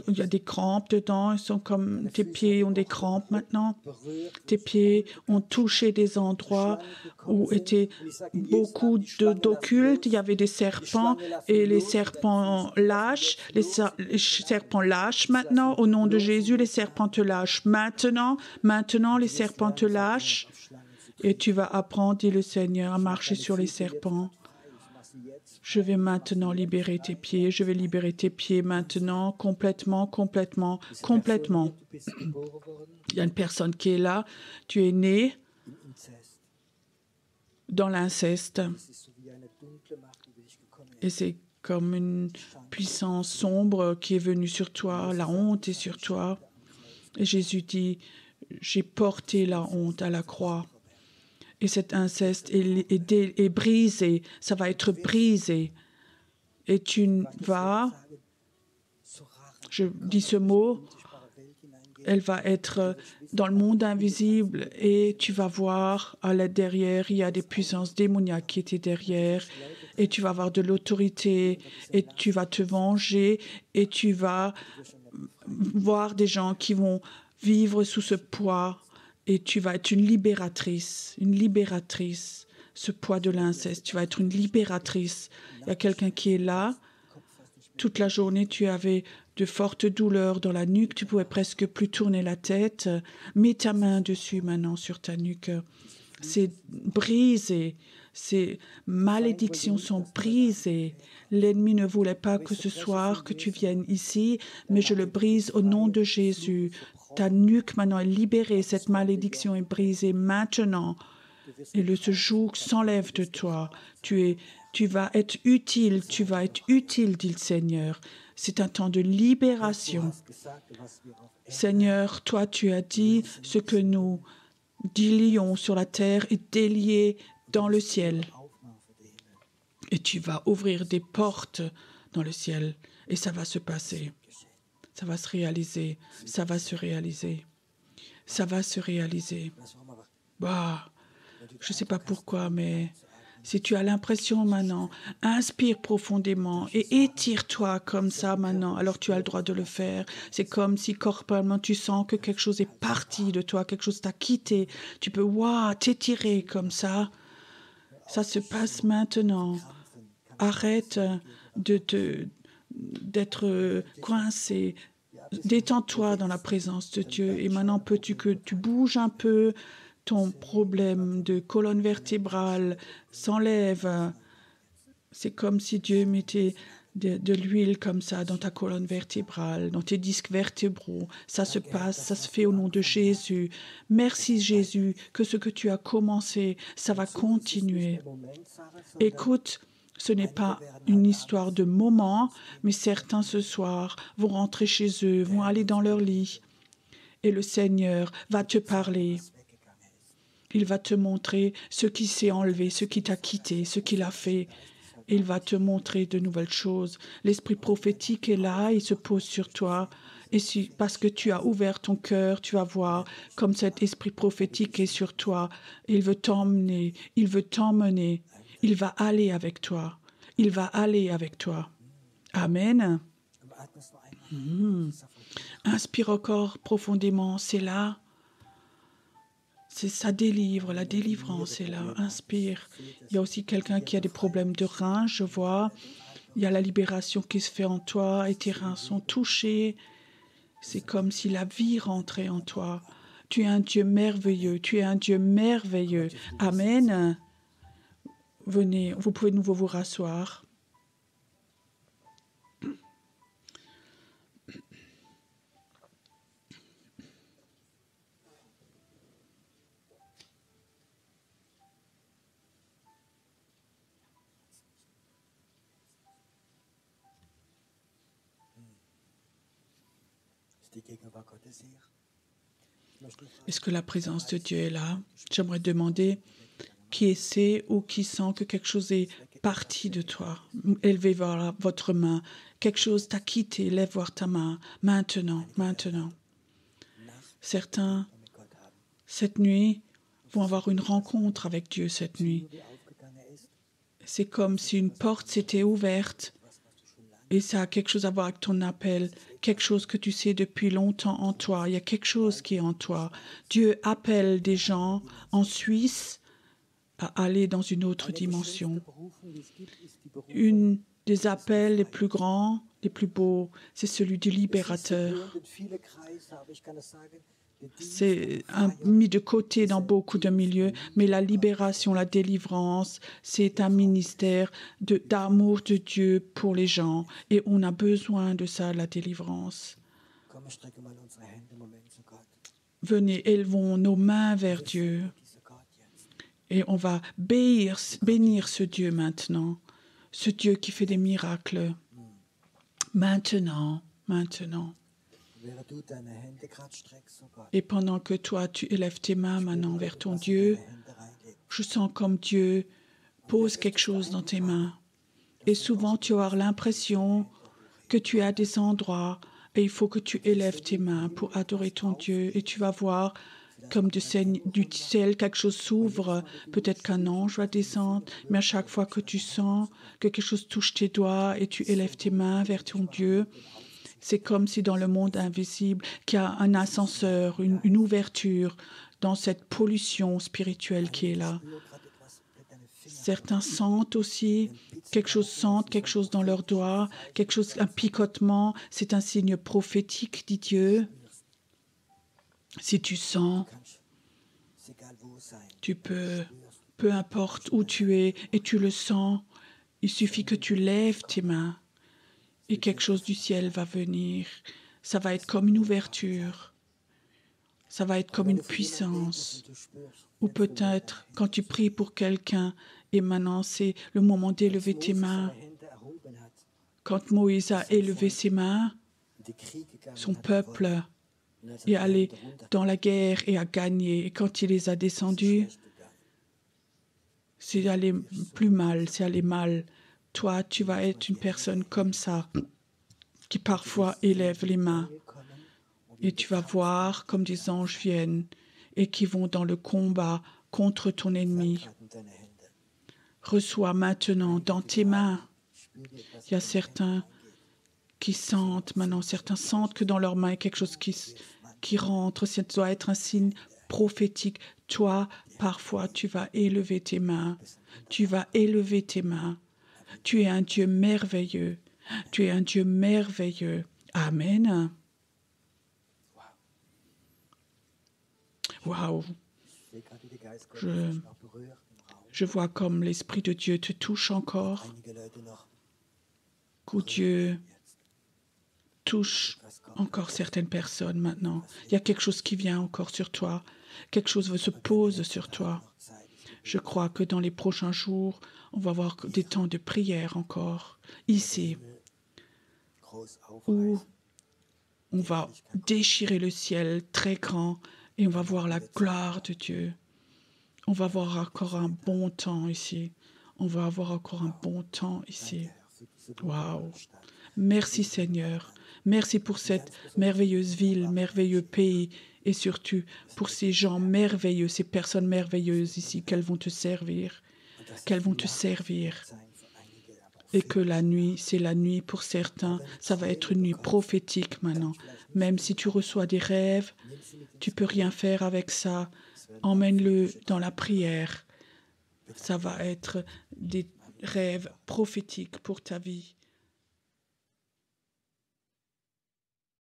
il y a des crampes dedans. Ils sont comme tes pieds ont des crampes maintenant. Tes pieds ont touché des endroits où étaient beaucoup d'occultes. Il y avait des serpents et les serpents lâchent. Les serpents lâchent maintenant. Au nom de Jésus, les serpents te lâchent maintenant. Maintenant, les serpents te lâchent. Et tu vas apprendre, dit le Seigneur, à marcher sur les serpents. Je vais maintenant libérer tes pieds. Je vais libérer tes pieds maintenant, complètement, complètement, complètement. Il y a une personne qui est là. Tu es né dans l'inceste. Et c'est comme une puissance sombre qui est venue sur toi. La honte est sur toi. Et Jésus dit, j'ai porté la honte à la croix. Et cet inceste est brisé, ça va être brisé. Et tu vas, je dis ce mot, elle va être dans le monde invisible et tu vas voir à la derrière, il y a des puissances démoniaques qui étaient derrière et tu vas avoir de l'autorité et tu vas te venger et tu vas voir des gens qui vont vivre sous ce poids. Et tu vas être une libératrice, ce poids de l'inceste. Tu vas être une libératrice. Il y a quelqu'un qui est là. Toute la journée, tu avais de fortes douleurs dans la nuque. Tu pouvais presque plus tourner la tête. Mets ta main dessus maintenant, sur ta nuque. C'est brisé. Ces malédictions sont brisées. L'ennemi ne voulait pas que ce soir que tu viennes ici, mais je le brise au nom de Jésus. Ta nuque maintenant est libérée, cette malédiction est brisée maintenant. Et ce joug s'enlève de toi. Tu vas être utile, dit le Seigneur. C'est un temps de libération. Seigneur, toi tu as dit ce que nous délions sur la terre est délié dans le ciel. Et tu vas ouvrir des portes dans le ciel et ça va se passer. Ça va se réaliser, ça va se réaliser, ça va se réaliser. Bah, je ne sais pas pourquoi, mais si tu as l'impression maintenant, inspire profondément et étire-toi comme ça maintenant, alors tu as le droit de le faire. C'est comme si corporellement tu sens que quelque chose est parti de toi, quelque chose t'a quitté. Tu peux t'étirer comme ça. Ça se passe maintenant. Arrête d'être coincé. Détends-toi dans la présence de Dieu. Et maintenant, peux-tu que tu bouges un peu, ton problème de colonne vertébrale s'enlève. C'est comme si Dieu mettait de l'huile comme ça dans ta colonne vertébrale, dans tes disques vertébraux. Ça se passe, ça se fait au nom de Jésus. Merci Jésus, que ce que tu as commencé, ça va continuer. Écoute, ce n'est pas une histoire de moment, mais certains ce soir vont rentrer chez eux, vont aller dans leur lit. Et le Seigneur va te parler. Il va te montrer ce qui s'est enlevé, ce qui t'a quitté, ce qu'il a fait. Il va te montrer de nouvelles choses. L'esprit prophétique est là, il se pose sur toi. Et parce que tu as ouvert ton cœur, tu vas voir comme cet esprit prophétique est sur toi. Il veut t'emmener, il veut t'emmener. Il va aller avec toi. Il va aller avec toi. Amen. Inspire encore profondément, c'est là. Ça délivre, la délivrance est là. Inspire. Il y a aussi quelqu'un qui a des problèmes de reins, je vois. Il y a la libération qui se fait en toi et tes reins sont touchés. C'est comme si la vie rentrait en toi. Tu es un Dieu merveilleux. Tu es un Dieu merveilleux. Amen. Venez, vous pouvez de nouveau vous rasseoir. Est-ce que la présence de Dieu est là? J'aimerais demander qui essaie ou qui sent que quelque chose est parti de toi. Élevez votre main. Quelque chose t'a quitté. Lève voir ta main. Maintenant, maintenant. Certains, cette nuit, vont avoir une rencontre avec Dieu cette nuit. C'est comme si une porte s'était ouverte et ça a quelque chose à voir avec ton appel, quelque chose que tu sais depuis longtemps en toi. Il y a quelque chose qui est en toi. Dieu appelle des gens en Suisse à aller dans une autre dimension. Une des appels les plus grands, les plus beaux, c'est celui du libérateur. C'est mis de côté dans beaucoup de milieux, mais la libération, la délivrance, c'est un ministère d'amour de Dieu pour les gens. Et on a besoin de ça, la délivrance. Venez, élevons nos mains vers Dieu. Et on va bénir ce Dieu maintenant, ce Dieu qui fait des miracles. Maintenant, maintenant. Et pendant que toi, tu élèves tes mains maintenant vers ton Dieu, je sens comme Dieu pose quelque chose dans tes mains. Et souvent, tu vas avoir l'impression que tu es à des endroits et il faut que tu élèves tes mains pour adorer ton Dieu. Et tu vas voir comme du ciel, quelque chose s'ouvre. Peut-être qu'un ange va descendre, mais à chaque fois que tu sens que quelque chose touche tes doigts et tu élèves tes mains vers ton Dieu, c'est comme si dans le monde invisible, qu'il y a un ascenseur, une ouverture dans cette pollution spirituelle qui est là. Certains sentent aussi quelque chose dans leurs doigts, un picotement. C'est un signe prophétique, dit Dieu. Si tu sens, tu peux, peu importe où tu es et tu le sens, il suffit que tu lèves tes mains. Et quelque chose du ciel va venir. Ça va être comme une ouverture. Ça va être comme une puissance. Ou peut-être quand tu pries pour quelqu'un, et maintenant c'est le moment d'élever tes mains. Quand Moïse a élevé ses mains, son peuple est allé dans la guerre et a gagné. Et quand il les a descendus, c'est allé plus mal, c'est allé mal. Toi, tu vas être une personne comme ça, qui parfois élève les mains. Et tu vas voir comme des anges viennent et qui vont dans le combat contre ton ennemi. Reçois maintenant dans tes mains. Il y a certains qui sentent maintenant, certains sentent que dans leurs mains il y a quelque chose qui rentre. Ça doit être un signe prophétique. Toi, parfois, tu vas élever tes mains. Tu vas élever tes mains. Tu es un Dieu merveilleux. Tu es un Dieu merveilleux. Amen. Waouh. Je vois comme l'Esprit de Dieu te touche encore. que Dieu touche encore certaines personnes maintenant. Il y a quelque chose qui vient encore sur toi. Quelque chose se pose sur toi. Je crois que dans les prochains jours, on va avoir des temps de prière encore, ici, où on va déchirer le ciel très grand et on va voir la gloire de Dieu. On va avoir encore un bon temps ici. On va avoir encore un bon temps ici. Waouh! Merci Seigneur. Merci pour cette merveilleuse ville, merveilleux pays et surtout pour ces gens merveilleux, ces personnes merveilleuses ici, qu'elles vont te servir, qu'elles vont te servir. Et que la nuit, c'est la nuit pour certains, ça va être une nuit prophétique maintenant. Même si tu reçois des rêves, tu peux rien faire avec ça. Emmène-le dans la prière. Ça va être des rêves prophétiques pour ta vie.